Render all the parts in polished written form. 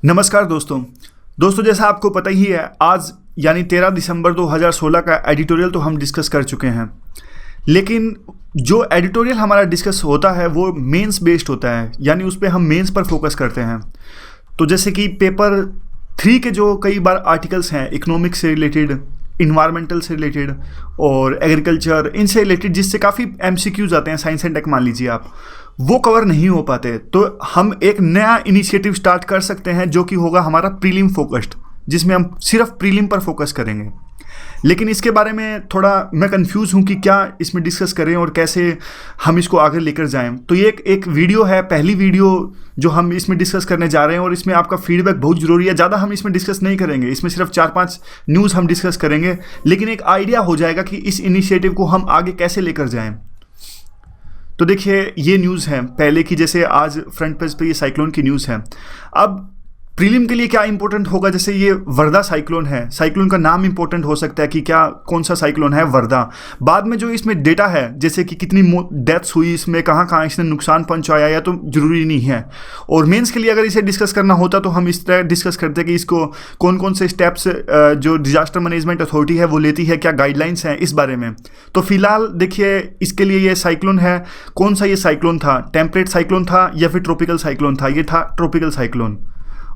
नमस्कार दोस्तों जैसा आपको पता ही है, आज यानी 13 दिसंबर 2016 का एडिटोरियल तो हम डिस्कस कर चुके हैं। लेकिन जो एडिटोरियल हमारा डिस्कस होता है वो मेंस बेस्ड होता है, यानी उस पर हम मेंस पर फोकस करते हैं। तो जैसे कि पेपर 3 के जो कई बार आर्टिकल्स हैं इकोनॉमिक्स से रिलेटेड, इन्वायरमेंटल से रिलेटेड और एग्रीकल्चर, इनसे रिलेटेड जिससे काफ़ी MCQs आते हैं, साइंस एंड टेक मान लीजिए आप, वो कवर नहीं हो पाते। तो हम एक नया इनिशिएटिव स्टार्ट कर सकते हैं जो कि होगा हमारा प्रीलिम फोकस्ड, जिसमें हम सिर्फ प्रीलिम पर फोकस करेंगे। लेकिन इसके बारे में थोड़ा मैं कंफ्यूज हूँ कि क्या इसमें डिस्कस करें और कैसे हम इसको आगे लेकर जाएं। तो ये एक वीडियो है, पहली वीडियो जो हम इसमें डिस्कस करने जा रहे हैं, और इसमें आपका फीडबैक बहुत ज़रूरी है। ज़्यादा हम इसमें डिस्कस नहीं करेंगे, इसमें सिर्फ 4-5 न्यूज़ हम डिस्कस करेंगे, लेकिन एक आइडिया हो जाएगा कि इस इनिशिएटिव को हम आगे कैसे लेकर जाएं। तो देखिए, ये न्यूज़ है पहले की, जैसे आज फ्रंट पेज पे ये साइक्लोन की न्यूज़ है। अब प्रीलिम के लिए क्या इंपॉर्टेंट होगा, जैसे ये वर्धा साइक्लोन है, साइक्लोन का नाम इंपॉर्टेंट हो सकता है कि क्या कौन सा साइक्लोन है, वर्धा। बाद में जो इसमें डेटा है, जैसे कि कितनी डेथ्स हुई, इसमें कहाँ कहाँ इसने नुकसान पहुँचाया, या तो ज़रूरी नहीं है। और मेंस के लिए अगर इसे डिस्कस करना होता तो हम इस तरह डिस्कस करते कि इसको कौन कौन से स्टेप्स जो डिजास्टर मैनेजमेंट अथॉरिटी है वो लेती है, क्या गाइडलाइंस हैं इस बारे में। तो फिलहाल देखिए, इसके लिए ये साइक्लोन है, कौन सा ये साइक्लोन था, टेम्परेट साइक्लोन था या फिर ट्रॉपिकल साइक्लोन था। ये था ट्रॉपिकल साइक्लोन।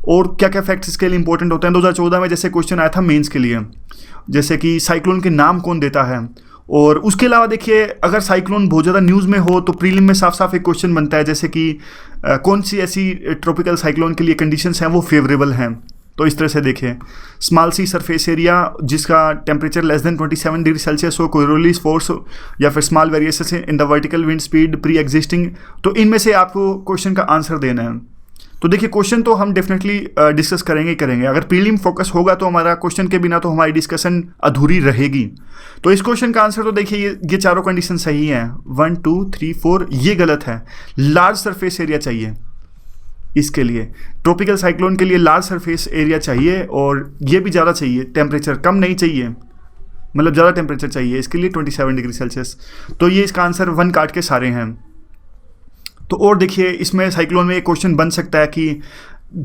और क्या क्या फैक्ट्स इसके लिए इंपॉर्टेंट होते हैं। 2014 में जैसे क्वेश्चन आया था मेंस के लिए, जैसे कि साइक्लोन के नाम कौन देता है। और उसके अलावा देखिए, अगर साइक्लोन बहुत ज़्यादा न्यूज़ में हो तो प्रीलिम में साफ साफ एक क्वेश्चन बनता है, जैसे कि कौन सी ऐसी ट्रॉपिकल साइक्लोन के लिए कंडीशंस हैं वो फेवरेबल हैं। तो इस तरह से देखिए, स्मॉल सी सरफेस एरिया जिसका temperature less than 27 degree Celsius हो, कोरोलिस फोर्स या फिर small variation in the vertical wind speed pre existing. तो इनमें से आपको क्वेश्चन का आंसर देना है। तो देखिए, क्वेश्चन तो हम डेफिनेटली डिस्कस करेंगे ही करेंगे। अगर प्रीलिम फोकस होगा तो हमारा क्वेश्चन के बिना तो हमारी डिस्कशन अधूरी रहेगी। तो इस क्वेश्चन का आंसर तो देखिए, ये चारों कंडीशन सही हैं। 1 2 3 4 ये गलत है। लार्ज सरफेस एरिया चाहिए इसके लिए, ट्रॉपिकल साइक्लोन के लिए लार्ज सरफेस एरिया चाहिए, और ये भी ज़्यादा चाहिए, टेम्परेचर कम नहीं चाहिए, मतलब ज़्यादा टेम्परेचर चाहिए इसके लिए 27 डिग्री सेल्सियस। तो ये इसका आंसर 1 काट के सारे हैं। तो और देखिए, इसमें साइक्लोन में एक क्वेश्चन बन सकता है कि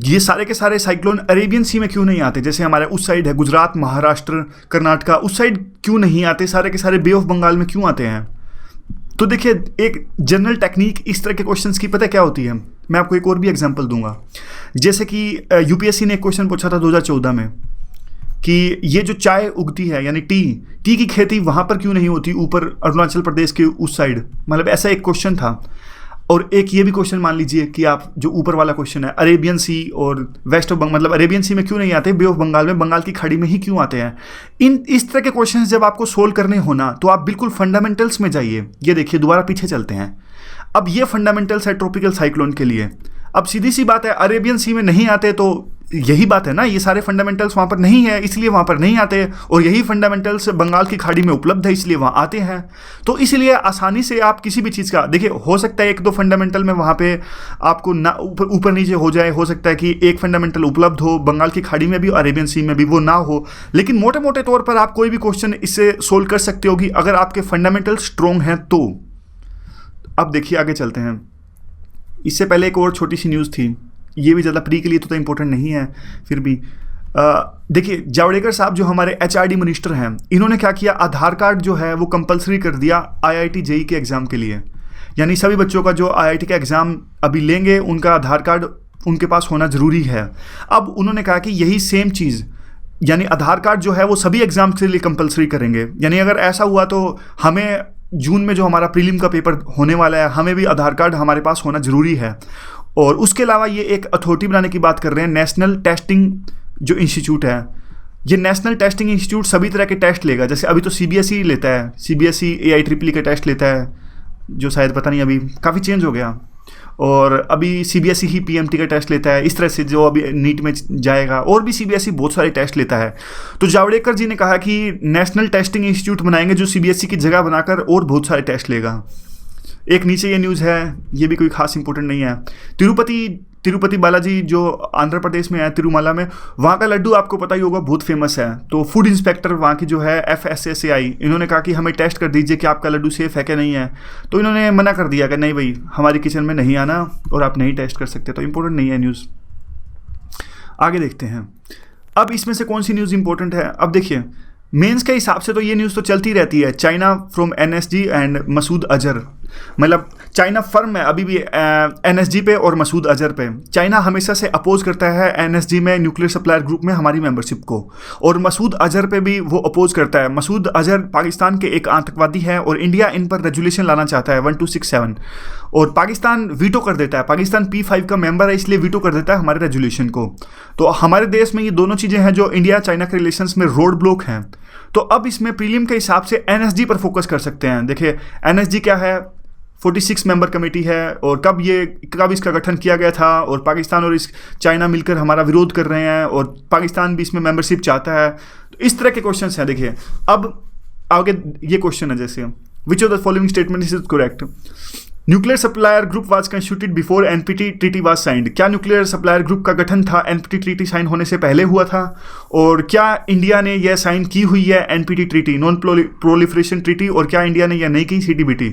ये सारे के सारे साइक्लोन अरेबियन सी में क्यों नहीं आते। जैसे हमारे उस साइड है गुजरात, महाराष्ट्र, कर्नाटका, उस साइड क्यों नहीं आते, सारे के सारे बे ऑफ बंगाल में क्यों आते हैं। तो देखिए, एक जनरल टेक्निक इस तरह के क्वेश्चंस की पता है क्या होती है। मैं आपको एक और भी एग्जांपल दूंगा। जैसे कि UPSC ने एक क्वेश्चन पूछा था 2014 में कि ये जो चाय उगती है, यानी टी की खेती वहाँ पर क्यों नहीं होती, ऊपर अरुणाचल प्रदेश के उस साइड। मतलब ऐसा एक क्वेश्चन था। और एक ये भी क्वेश्चन मान लीजिए कि आप जो ऊपर वाला क्वेश्चन है, अरेबियन सी और वेस्ट ऑफ बंगाल, मतलब अरेबियन सी में क्यों नहीं आते, बे ऑफ बंगाल में, बंगाल की खाड़ी में ही क्यों आते हैं। इस तरह के क्वेश्चंस जब आपको सोल्व करने हो ना, तो आप बिल्कुल फंडामेंटल्स में जाइए। ये देखिए, दोबारा पीछे चलते हैं। अब ये फंडामेंटल्स है ट्रॉपिकल साइक्लोन के लिए। अब सीधी सी बात है, अरेबियन सी में नहीं आते तो यही बात है ना, ये सारे फंडामेंटल्स वहाँ पर नहीं है इसलिए वहाँ पर नहीं आते, और यही फंडामेंटल्स बंगाल की खाड़ी में उपलब्ध है इसलिए वहाँ आते हैं। तो इसलिए आसानी से आप किसी भी चीज़ का देखिए, हो सकता है 1-2 फंडामेंटल में वहाँ पे आपको ना ऊपर नीचे हो जाए, हो सकता है कि एक फंडामेंटल उपलब्ध हो बंगाल की खाड़ी में भी, अरेबियन सी में भी वो ना हो। लेकिन मोटे मोटे तौर पर आप कोई भी क्वेश्चन इससे सोल्व कर सकते हो कि अगर आपके फंडामेंटल स्ट्रॉन्ग हैं तो। अब देखिए, आगे चलते हैं। इससे पहले एक और छोटी सी न्यूज़ थी, ये भी ज़्यादा प्री के लिए तो इम्पोर्टेंट नहीं है, फिर भी देखिए, जावड़ेकर साहब जो हमारे HRD मिनिस्टर हैं, इन्होंने क्या किया, आधार कार्ड जो है वो कंपलसरी कर दिया IIT JEE के एग्ज़ाम के लिए। यानी सभी बच्चों का जो IIT का एग्ज़ाम अभी लेंगे, उनका आधार कार्ड उनके पास होना ज़रूरी है। अब उन्होंने कहा कि यही सेम चीज़, यानी आधार कार्ड जो है वो सभी एग्ज़ाम के लिए कंपलसरी करेंगे। यानी अगर ऐसा हुआ तो हमें जून में जो हमारा प्रीलिम का पेपर होने वाला है, हमें भी आधार कार्ड हमारे पास होना ज़रूरी है। और उसके अलावा ये एक अथॉरिटी बनाने की बात कर रहे हैं, नेशनल टेस्टिंग जो इंस्टीट्यूट है। ये नेशनल टेस्टिंग इंस्टीट्यूट सभी तरह के टेस्ट लेगा। जैसे अभी तो CBSE लेता है, CBSE AIEEE का टेस्ट लेता है, जो शायद पता नहीं अभी काफ़ी चेंज हो गया। और अभी CBSE ही PMT का टेस्ट लेता है। इस तरह से जो अभी नीट में जाएगा, और भी CBSE बहुत सारे टेस्ट लेता है। तो जावड़ेकर जी ने कहा कि नेशनल टेस्टिंग इंस्टीट्यूट बनाएंगे जो CBSE की जगह बनाकर और बहुत सारे टेस्ट लेगा। एक नीचे ये न्यूज़ है, ये भी कोई खास इंपॉर्टेंट नहीं है। तिरुपति बालाजी जो आंध्र प्रदेश में है, तिरुमला में, वहाँ का लड्डू आपको पता ही होगा, बहुत फेमस है। तो फूड इंस्पेक्टर वहाँ की जो है FSSAI, इन्होंने कहा कि हमें टेस्ट कर दीजिए कि आपका लड्डू सेफ़ है कि नहीं है। तो इन्होंने मना कर दिया कि नहीं भाई, हमारी किचन में नहीं आना और आप नहीं टेस्ट कर सकते। तो इम्पोर्टेंट नहीं है न्यूज़। आगे देखते हैं। अब इसमें से कौन सी न्यूज़ इंपॉर्टेंट है? अब देखिए, मेंस के हिसाब से तो ये न्यूज़ तो चलती रहती है, China from NSG and Masood Azhar, मतलब चाइना फर्म है अभी भी एनएसजी पे और मसूद अजहर पे। चाइना हमेशा से अपोज करता है एनएसजी में, न्यूक्लियर सप्लायर ग्रुप में हमारी मेंबरशिप को, और मसूद अजहर पे भी वो अपोज करता है। मसूद अजहर पाकिस्तान के एक आतंकवादी है और इंडिया इन पर रेजुलेशन लाना चाहता है 1267, और पाकिस्तान वीटो कर देता है। पाकिस्तान P5 का मेंबर है, इसलिए वीटो कर देता है हमारे रेजुलेशन को। तो हमारे देश में ये दोनों चीज़ें हैं जो इंडिया चाइना के रिलेशंस में रोड ब्लॉक हैं। तो अब इसमें प्रीलिम के हिसाब से एनएसजी पर फोकस कर सकते हैं। देखिए, एनएसजी क्या है? 46 मेंबर कमेटी है, और कब इसका गठन किया गया था, और पाकिस्तान और इस चाइना मिलकर हमारा विरोध कर रहे हैं, और पाकिस्तान भी इसमें मेंबरशिप चाहता है। तो इस तरह के क्वेश्चन हैं। देखिए, अब आगे ये क्वेश्चन है, जैसे which of the following statement is correct? Nuclear supplier group was constituted before NPT treaty was signed. क्या न्यूक्लियर सप्लायर ग्रुप का गठन था एनपीटी ट्रीटी साइन होने से पहले हुआ था? और क्या इंडिया ने यह साइन की हुई है NPT treaty, non proliferation treaty, और क्या इंडिया ने यह नहीं की सीटीबीटी?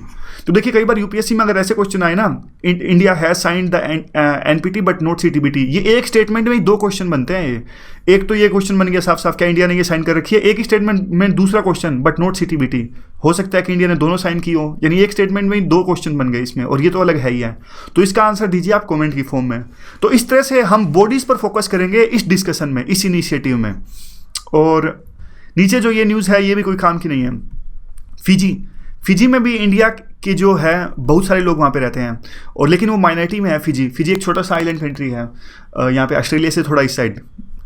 तो देखिए, कई बार यूपीएससी में अगर ऐसे क्वेश्चन आए ना, India has signed the NPT but not CTBT, ये एक स्टेटमेंट में ही दो क्वेश्चन बनते हैं। ये एक तो ये क्वेश्चन बन गया साफ साफ, क्या इंडिया ने ये साइन कर रखी है? एक ही स्टेटमेंट में दूसरा क्वेश्चन बट नॉट सीटीबीटी, हो सकता है कि इंडिया ने दोनों साइन की हो, यानी एक स्टेटमेंट में ही दो क्वेश्चन बन गए इसमें, और ये तो अलग है ही है। तो इसका आंसर दीजिए आप कमेंट की फॉर्म में। तो इस तरह से हम बॉडीज पर फोकस करेंगे इस डिस्कशन में, इस इनिशिएटिव में। और नीचे जो ये न्यूज़ है ये भी कोई काम की नहीं है। फिजी में भी इंडिया के जो है बहुत सारे लोग वहाँ पे रहते हैं, और लेकिन वो माइनॉरिटी में है। फिजी एक छोटा सा आइलैंड कंट्री है, यहाँ पे ऑस्ट्रेलिया से थोड़ा इस साइड,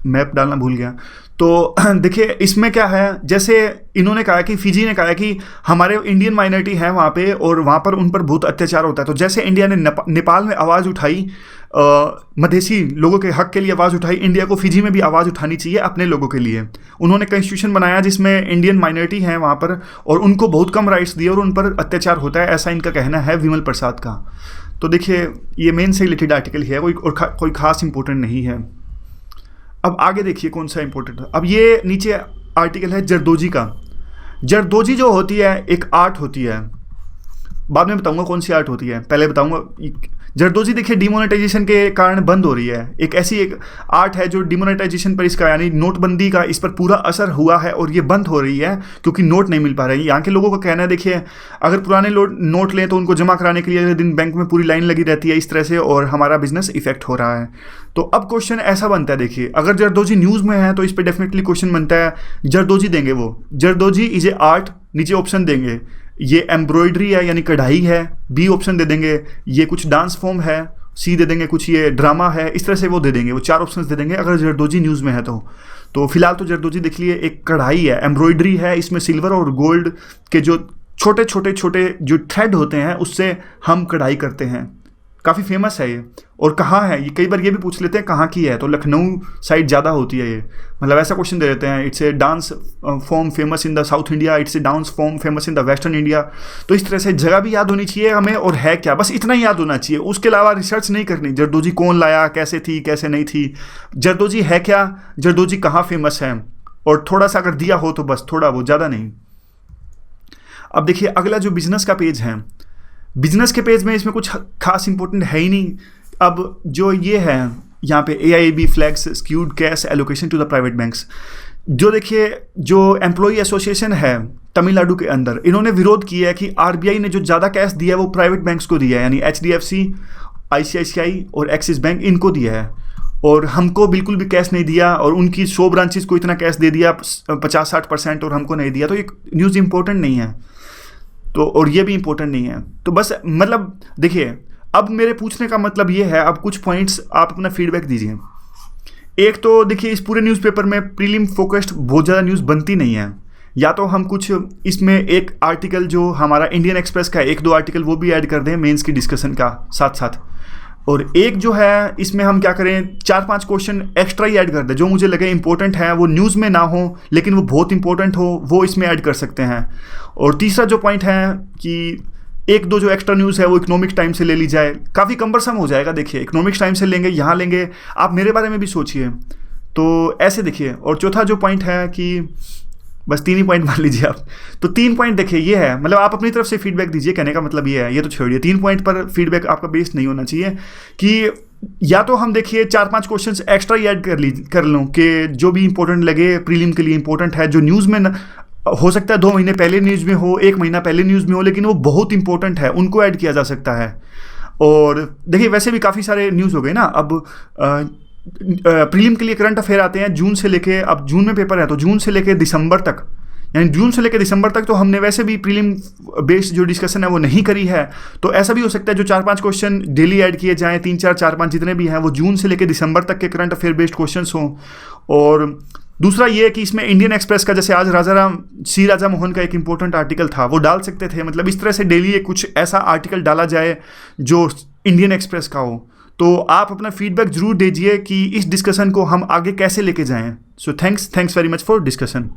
मैप डालना भूल गया। तो देखिए, इसमें क्या है, जैसे इन्होंने कहा कि फिजी ने कहा कि हमारे इंडियन माइनॉरिटी है वहाँ पे, और वहाँ पर उन पर बहुत अत्याचार होता है। तो जैसे इंडिया ने नेपाल में आवाज़ उठाई, मधेसी लोगों के हक के लिए आवाज़ उठाई, इंडिया को फिजी में भी आवाज़ उठानी चाहिए अपने लोगों के लिए। उन्होंने कॉन्स्टिट्यूशन बनाया जिसमें इंडियन माइनॉरिटी है वहाँ पर, और उनको बहुत कम राइट्स दिए और उन पर अत्याचार होता है, ऐसा इनका कहना है, विमल प्रसाद का। तो देखिए, ये मेन से रिलेटेड आर्टिकल है, कोई खास इंपॉर्टेंट नहीं है। अब आगे देखिए कौन सा इंपॉर्टेंट है। अब ये नीचे आर्टिकल है जरदोजी का। जरदोजी जो होती है एक आर्ट होती है, बाद में बताऊंगा कौन सी आर्ट होती है, पहले बताऊंगा। जरदोजी देखिए डिमोनेटाइजेशन के कारण बंद हो रही है। एक आर्ट है जो डिमोनेटाइजेशन पर इसका, यानी नोटबंदी का इस पर पूरा असर हुआ है, और ये बंद हो रही है क्योंकि नोट नहीं मिल पा रहे हैं। यहाँ के लोगों का कहना है, देखिए, अगर पुराने नोट लें तो उनको जमा कराने के लिए अगले दिन बैंक में पूरी लाइन लगी रहती है इस तरह से, और हमारा बिजनेस इफेक्ट हो रहा है। तो अब क्वेश्चन ऐसा बनता है, देखिए, अगर जरदोजी न्यूज़ में है तो इस पर डेफिनेटली क्वेश्चन बनता है, जरदोजी देंगे वो, जरदोजी इज ए आर्ट, नीचे ऑप्शन देंगे, ये एम्ब्रॉयडरी है यानी कढ़ाई है, बी ऑप्शन दे देंगे, ये कुछ डांस फॉर्म है, सी दे देंगे कुछ ये ड्रामा है, इस तरह से वो दे देंगे, वो चार ऑप्शंस दे देंगे अगर जरदोजी न्यूज़ में है तो फिलहाल तो जरदोजी देख लिए एक कढ़ाई है, एम्ब्रॉयडरी है, इसमें सिल्वर और गोल्ड के जो छोटे छोटे जो थ्रेड होते हैं उससे हम कढ़ाई करते हैं। काफ़ी फेमस है ये। और कहाँ है ये, कई बार ये भी पूछ लेते हैं कहाँ की है, तो लखनऊ साइड ज़्यादा होती है ये, मतलब ऐसा क्वेश्चन दे देते हैं, it's a dance form famous in the south India, it's a dance form famous in the western India. तो इस तरह से जगह भी याद होनी चाहिए हमें, और है क्या, बस इतना ही याद होना चाहिए, उसके अलावा रिसर्च नहीं करनी। जरदोजी कौन लाया, कैसे थी कैसे नहीं थी, जरदोजी है क्या, जरदोजी कहाँ फेमस है, और थोड़ा सा अगर दिया हो तो बस थोड़ा, वो ज़्यादा नहीं। अब देखिए अगला जो बिजनेस का पेज है, बिजनेस के पेज में इसमें कुछ खास इंपॉर्टेंट है ही नहीं। अब जो ये है यहाँ पे AIAB flags skewed cash allocation to the private banks, जो देखिए जो एम्प्लॉई एसोसिएशन है तमिलनाडु के अंदर, इन्होंने विरोध किया है कि RBI ने जो ज़्यादा कैश दिया है वो प्राइवेट बैंक्स को दिया है, यानी HDFC, ICICI और एक्सिस बैंक, इनको दिया है, और हमको बिल्कुल भी कैश नहीं दिया, और उनकी 100 ब्रांचेस को इतना कैश दे दिया 50-60%, और हमको नहीं दिया। तो ये न्यूज़ इंपॉर्टेंट नहीं है, तो और ये भी इंपॉर्टेंट नहीं है। तो बस मतलब देखिए, अब मेरे पूछने का मतलब ये है, अब कुछ पॉइंट्स आप अपना फीडबैक दीजिए। एक तो देखिए, इस पूरे न्यूज़पेपर में प्रीलिम फोकस्ड बहुत ज़्यादा न्यूज़ बनती नहीं है, या तो हम कुछ इसमें एक आर्टिकल जो हमारा इंडियन एक्सप्रेस का है, 1-2 आर्टिकल वो भी ऐड कर दें मेंस की डिस्कशन का साथ साथ, और एक जो है इसमें हम क्या करें, 4-5 क्वेश्चन एक्स्ट्रा ही ऐड कर दें जो मुझे लगे इंपॉर्टेंट है, वो न्यूज़ में ना हो लेकिन वो बहुत इंपॉर्टेंट हो, वो इसमें ऐड कर सकते हैं। और तीसरा जो पॉइंट है कि 1-2 जो एक्स्ट्रा न्यूज़ है वो इकोनॉमिक्स टाइम से ले ली जाए, काफ़ी कम्बरसम हो जाएगा। देखिए, इकोनॉमिक्स टाइम से लेंगे, यहाँ लेंगे, आप मेरे बारे में भी सोचिए, तो ऐसे देखिए। और चौथा जो पॉइंट है कि बस 3 ही पॉइंट मान लीजिए आप, तो 3 पॉइंट देखिए, ये है, मतलब आप अपनी तरफ से फीडबैक दीजिए, कहने का मतलब ये है, ये तो छोड़िए, 3 पॉइंट पर फीडबैक आपका बेस्ड नहीं होना चाहिए कि या तो हम देखिए 4-5 क्वेश्चंस एक्स्ट्रा ही ऐड कर लूँ कि जो भी इंपॉर्टेंट लगे प्रीलिम के लिए इंपॉर्टेंट है, जो न्यूज़ में हो सकता है 2 महीने पहले न्यूज़ में हो, 1 महीना पहले न्यूज़ में हो, लेकिन वो बहुत इंपॉर्टेंट है, उनको ऐड किया जा सकता है। और देखिए वैसे भी काफ़ी सारे न्यूज़ हो गए ना। अब प्रीलिम के लिए करंट अफेयर आते हैं जून से लेके, अब जून में पेपर है तो जून से लेके दिसंबर तक, यानी जून से लेकर दिसंबर तक तो हमने वैसे भी प्रीलिम बेस्ड जो डिस्कशन है वो नहीं करी है। तो ऐसा भी हो सकता है जो 4-5 क्वेश्चन डेली ऐड किए जाएं, 3-4, 4-5 जितने भी हैं वो जून से लेकर दिसंबर तक के करंट अफेयर बेस्ड क्वेश्चंस हों। और दूसरा ये है कि इसमें इंडियन एक्सप्रेस का, जैसे आज राजा मोहन का एक इंपॉर्टेंट आर्टिकल था, वो डाल सकते थे। मतलब इस तरह से डेली कुछ ऐसा आर्टिकल डाला जाए जो इंडियन एक्सप्रेस का हो। तो आप अपना फीडबैक जरूर दीजिए कि इस डिस्कशन को हम आगे कैसे लेके जाएं। So thanks very much for discussion.